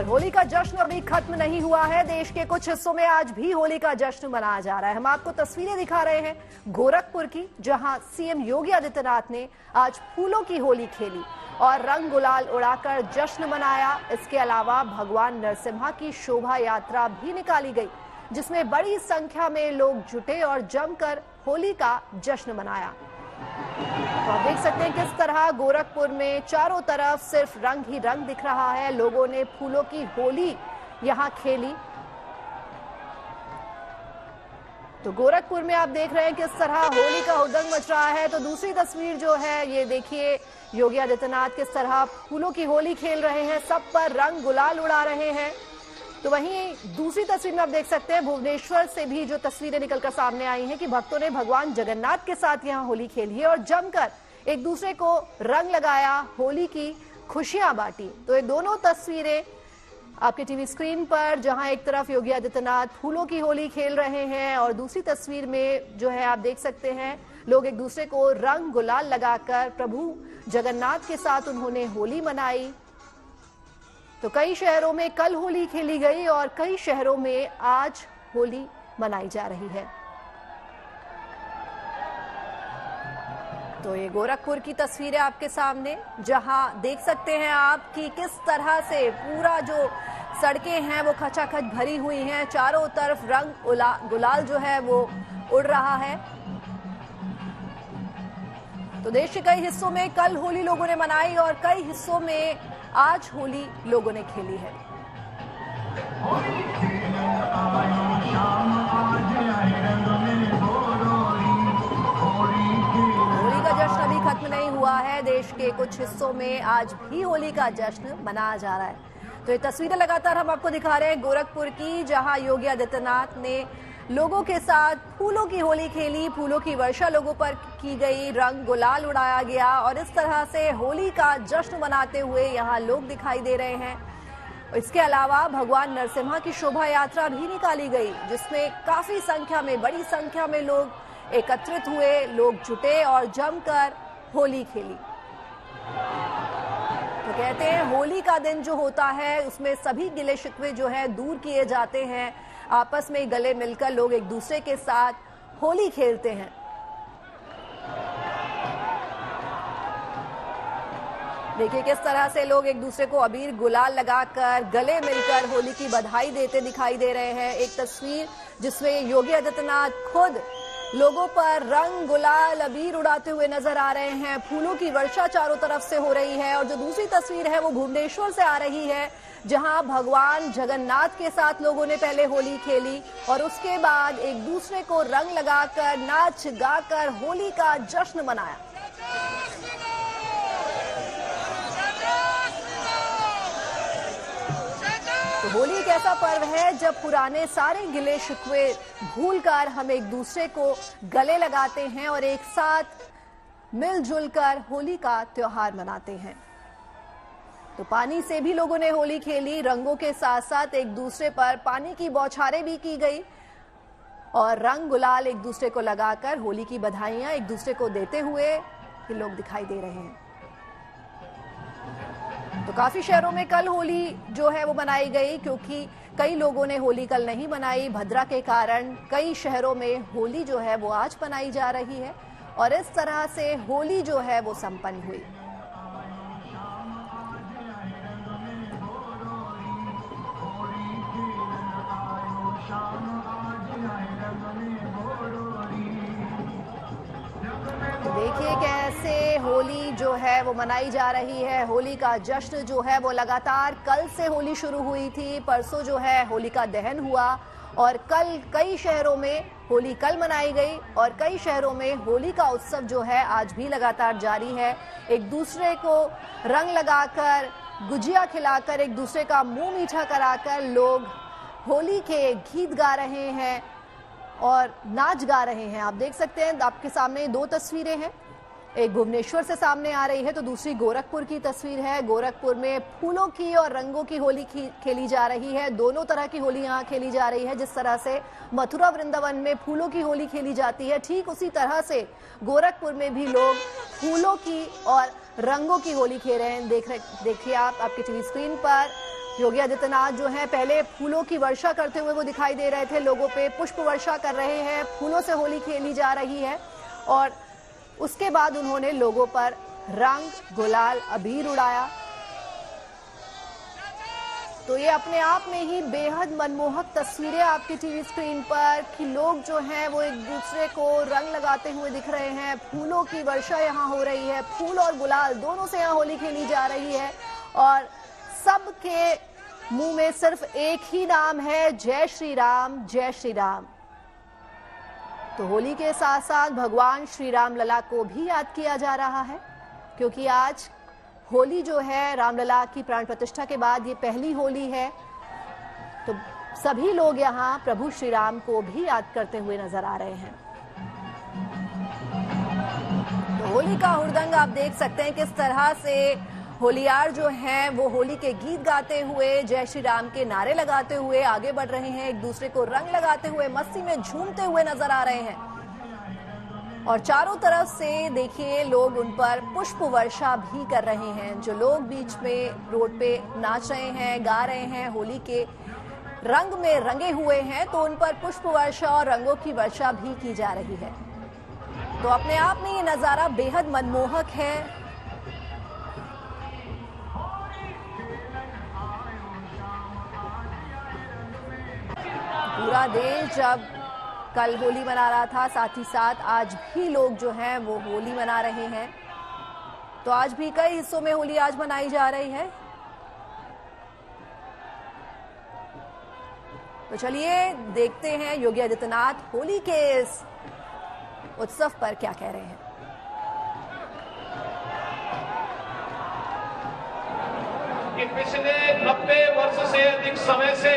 और होली का जश्न अभी खत्म नहीं हुआ है। देश के कुछ हिस्सों में आज भी होली का जश्न मनाया जा रहा है। हम आपको तस्वीरें दिखा रहे हैं गोरखपुर की, जहां सीएम योगी आदित्यनाथ ने आज फूलों की होली खेली और रंग गुलाल उड़ाकर जश्न मनाया। इसके अलावा भगवान नरसिम्हा की शोभा यात्रा भी निकाली गई, जिसमें बड़ी संख्या में लोग जुटे और जमकर होली का जश्न मनाया। तो आप देख सकते हैं किस तरह गोरखपुर में चारों तरफ सिर्फ रंग ही रंग दिख रहा है। लोगों ने फूलों की होली यहां खेली। तो गोरखपुर में आप देख रहे हैं किस तरह होली का हुड़दंग मच रहा है। तो दूसरी तस्वीर जो है ये देखिए, योगी आदित्यनाथ किस तरह फूलों की होली खेल रहे हैं, सब पर रंग गुलाल उड़ा रहे हैं। तो वहीं दूसरी तस्वीर में आप देख सकते हैं भुवनेश्वर से भी जो तस्वीरें निकलकर सामने आई हैं कि भक्तों ने भगवान जगन्नाथ के साथ यहां होली खेली है और जमकर एक दूसरे को रंग लगाया, होली की खुशियां बांटी। तो ये दोनों तस्वीरें आपके टीवी स्क्रीन पर, जहां एक तरफ योगी आदित्यनाथ फूलों की होली खेल रहे हैं और दूसरी तस्वीर में जो है आप देख सकते हैं लोग एक दूसरे को रंग गुलाल लगाकर प्रभु जगन्नाथ के साथ उन्होंने होली मनाई। तो कई शहरों में कल होली खेली गई और कई शहरों में आज होली मनाई जा रही है। तो ये गोरखपुर की तस्वीरें आपके सामने, जहां देख सकते हैं आप कि किस तरह से पूरा जो सड़कें हैं वो खचाखच भरी हुई हैं। चारों तरफ रंग गुलाल जो है वो उड़ रहा है। तो देश के कई हिस्सों में कल होली लोगों ने मनाई और कई हिस्सों में आज होली लोगों ने खेली है। होली का जश्न अभी खत्म नहीं हुआ है। देश के कुछ हिस्सों में आज भी होली का जश्न मनाया जा रहा है। तो ये तस्वीरें लगातार हम आपको दिखा रहे हैं गोरखपुर की, जहां योगी आदित्यनाथ ने लोगों के साथ फूलों की होली खेली, फूलों की वर्षा लोगों पर की गई, रंग गुलाल उड़ाया गया और इस तरह से होली का जश्न मनाते हुए यहाँ लोग दिखाई दे रहे हैं। इसके अलावा भगवान नरसिम्हा की शोभा यात्रा भी निकाली गई, जिसमें काफी संख्या में, बड़ी संख्या में लोग एकत्रित हुए, लोग जुटे और जमकर होली खेली। तो कहते हैं होली का दिन जो होता है उसमें सभी गिले शिकवे जो है दूर किए जाते हैं। आपस में गले मिलकर लोग एक दूसरे के साथ होली खेलते हैं। देखिए किस तरह से लोग एक दूसरे को अबीर गुलाल लगाकर गले मिलकर होली की बधाई देते दिखाई दे रहे हैं। एक तस्वीर जिसमें योगी आदित्यनाथ खुद लोगों पर रंग गुलाल अबीर उड़ाते हुए नजर आ रहे हैं। फूलों की वर्षा चारों तरफ से हो रही है। और जो दूसरी तस्वीर है वो भुवनेश्वर से आ रही है, जहां भगवान जगन्नाथ के साथ लोगों ने पहले होली खेली और उसके बाद एक दूसरे को रंग लगाकर, नाच गाकर होली का जश्न मनाया। तो होली एक ऐसा पर्व है जब पुराने सारे गिले शिकवे भूलकर हम एक दूसरे को गले लगाते हैं और एक साथ मिलजुल कर होली का त्योहार मनाते हैं। तो पानी से भी लोगों ने होली खेली, रंगों के साथ साथ एक दूसरे पर पानी की बौछारें भी की गई और रंग गुलाल एक दूसरे को लगाकर होली की बधाइयां एक दूसरे को देते हुए ये लोग दिखाई दे रहे हैं। तो काफी शहरों में कल होली जो है वो मनाई गई, क्योंकि कई लोगों ने होली कल नहीं मनाई भद्रा के कारण। कई शहरों में होली जो है वो आज मनाई जा रही है और इस तरह से होली जो है वो संपन्न हुई। देखिए कैसे होली जो है वो मनाई जा रही है। होली का जश्न जो है वो लगातार कल से होली शुरू हुई थी। परसों जो है होली का दहन हुआ और कल कई शहरों में होली कल मनाई गई और कई शहरों में होली का उत्सव जो है आज भी लगातार जारी है। एक दूसरे को रंग लगाकर, गुजिया खिलाकर, एक दूसरे का मुंह मीठा कराकर लोग होली के गीत गा रहे हैं और नाच गा रहे हैं। आप देख सकते हैं आपके सामने दो तस्वीरें हैं, एक भुवनेश्वर से सामने आ रही है तो दूसरी गोरखपुर की तस्वीर है। गोरखपुर में फूलों की और रंगों की होली खेली जा रही है। दोनों तरह की होली यहाँ खेली जा रही है। जिस तरह से मथुरा वृंदावन में फूलों की होली खेली जाती है, ठीक उसी तरह से गोरखपुर में भी लोग फूलों की और रंगों की होली खेल रहे हैं। देखिए आप आपकी टीवी स्क्रीन पर योगी आदित्यनाथ जो है पहले फूलों की वर्षा करते हुए वो दिखाई दे रहे थे, लोगों पे पुष्प वर्षा कर रहे हैं, फूलों से होली खेली जा रही है और उसके बाद उन्होंने लोगों पर रंग गुलाल अबीर उड़ाया। तो ये अपने आप में ही बेहद मनमोहक तस्वीरें आपकी टीवी स्क्रीन पर कि लोग जो हैं वो एक दूसरे को रंग लगाते हुए दिख रहे हैं, फूलों की वर्षा यहाँ हो रही है, फूल और गुलाल दोनों से यहाँ होली खेली जा रही है और सबके मुंह में सिर्फ एक ही नाम है, जय श्री राम, जय श्री राम। तो होली के साथ साथ भगवान श्री राम लला को भी याद किया जा रहा है क्योंकि आज होली जो है रामलला की प्राण प्रतिष्ठा के बाद ये पहली होली है। तो सभी लोग यहाँ प्रभु श्री राम को भी याद करते हुए नजर आ रहे हैं। तो होली का हुड़दंग आप देख सकते हैं किस तरह से होलियार जो हैं वो होली के गीत गाते हुए, जय श्री राम के नारे लगाते हुए आगे बढ़ रहे हैं, एक दूसरे को रंग लगाते हुए मस्ती में झूमते हुए नजर आ रहे हैं और चारों तरफ से देखिए लोग उन पर पुष्प वर्षा भी कर रहे हैं। जो लोग बीच में रोड पे नाच रहे हैं, गा रहे हैं, होली के रंग में रंगे हुए हैं, तो उन पर पुष्प वर्षा और रंगों की वर्षा भी की जा रही है। तो अपने आप में ये नजारा बेहद मनमोहक है। पूरा देश जब कल होली मना रहा था, साथ ही साथ आज भी लोग जो हैं वो होली मना रहे हैं। तो आज भी कई हिस्सों में होली आज मनाई जा रही है। तो चलिए देखते हैं योगी आदित्यनाथ होली के इस उत्सव पर क्या कह रहे हैं। कि पिछले 90 वर्ष से अधिक समय से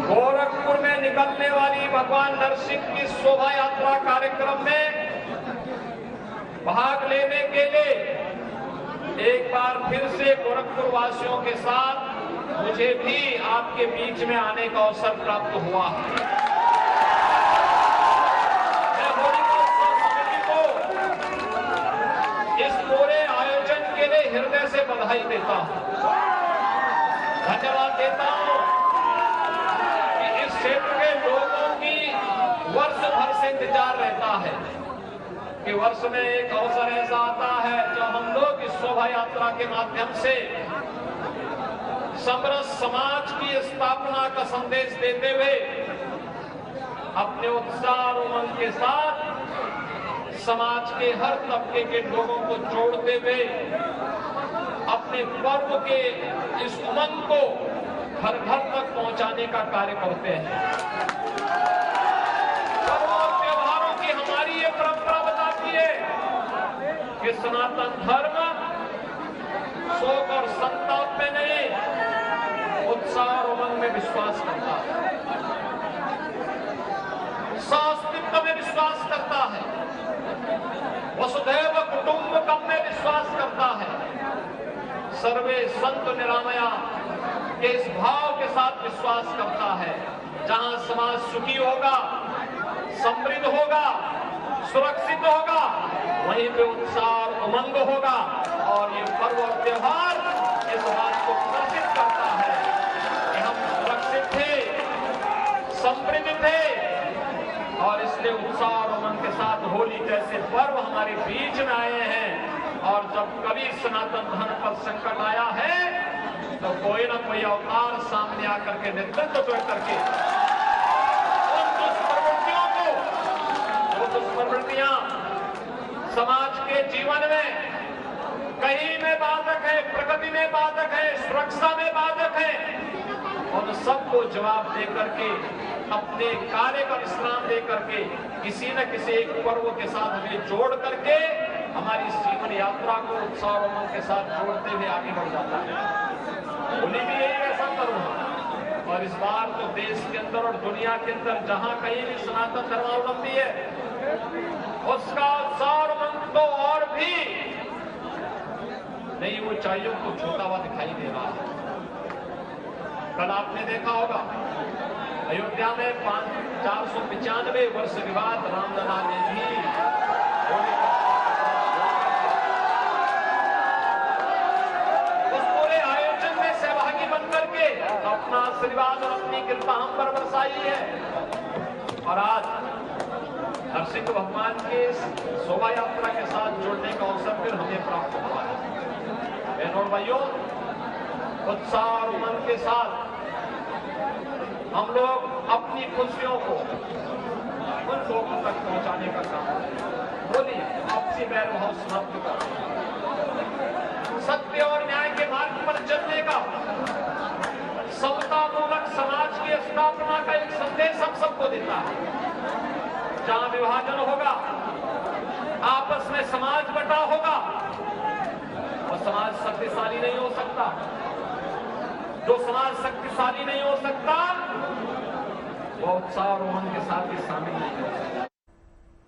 गोरखपुर में निकलने वाली भगवान नरसिंह की शोभा यात्रा कार्यक्रम में भाग लेने के लिए एक बार फिर से गोरखपुर वासियों के साथ मुझे भी आपके बीच में आने का अवसर प्राप्त हुआ। मैं होलिका समिति को इस पूरे आयोजन के लिए हृदय से बधाई देता हूं, धन्यवाद देता हूं। क्षेत्र के लोगों की वर्ष भर से इंतजार रहता है कि वर्ष में एक अवसर ऐसा आता है जब हम लोग इस शोभा यात्रा के माध्यम से समरस समाज की स्थापना का संदेश देते हुए अपने उत्साह और उमंग के साथ समाज के हर तबके के लोगों को जोड़ते हुए अपने पर्व के इस उमंग को घर घर तक पहुंचाने का कार्य करते हैं। पर्व और त्योहारों की हमारी ये परंपरा बताती है कि सनातन धर्म शोक और संताप में नहीं, उत्साह और उमंग में विश्वास करता है, सास्तित्व में विश्वास करता है, वसुधैव कुटुंबकम में विश्वास करता है, सर्वे संत निरामया के इस भाव के साथ विश्वास करता है। जहां समाज सुखी होगा, समृद्ध होगा, सुरक्षित होगा, वहीं पे उत्साह और उमंग होगा और ये पर्व और त्योहार इस बात को प्रदर्शित करता है कि हम सुरक्षित थे, समृद्ध थे और इसलिए उत्साह और उमंग के साथ होली जैसे पर्व हमारे बीच में आए हैं। और जब कभी सनातन धर्म पर संकट आया है तो कोई ना कोई अवतार सामने आकर के नेतृत्व करके उन दुष्प्रवृत्तियों को, जो दुष्प्रवृत्तियां समाज के जीवन में कहीं में बाधक है, प्रगति में बाधक है, सुरक्षा में बाधक है, उन सबको जवाब दे करके अपने कार्य का विश्राम दे करके किसी न किसी एक पर्व के साथ हमें जोड़ करके हमारी जीवन यात्रा को उत्साह और उमंग के साथ जोड़ते हुए आगे बढ़ जाता है। होली भी यही ऐसा पर्व है और इस बार तो देश के अंदर और दुनिया के अंदर जहां कहीं भी सनातन धर्मावलंबी है उसका उत्साह और उमंग तो और भी नई ऊंचाइयों को छूता हुआ दिखाई दे रहा है। कल आपने देखा होगा अयोध्या में 495 वर्ष के बाद रामलला ने भी उस पूरे आयोजन में अपना आशीर्वाद और अपनी कृपा हम पर बरसाई है। और आज नरसिंह भगवान के शोभा यात्रा के साथ जुड़ने का अवसर फिर हमें प्राप्त हुआ है। बहनों और भाइयों, उत्साह और उमंग के साथ हम लोग अपनी खुशियों को उन लोगों तक पहुंचाने का काम करें। बोलिए, आपसी बैर भाव समाप्त कर, सत्य और न्याय के मार्ग पर चलने का, समतामूलक समाज की स्थापना का एक संदेश हम सबको देता है। जहां विभाजन होगा, आपस में समाज बटा होगा, और समाज शक्तिशाली नहीं हो सकता। जो समाज शक्तिशाली नहीं हो सकता, वो उत्साह और उमंग के साथ भी शामिल नहीं हो सकता।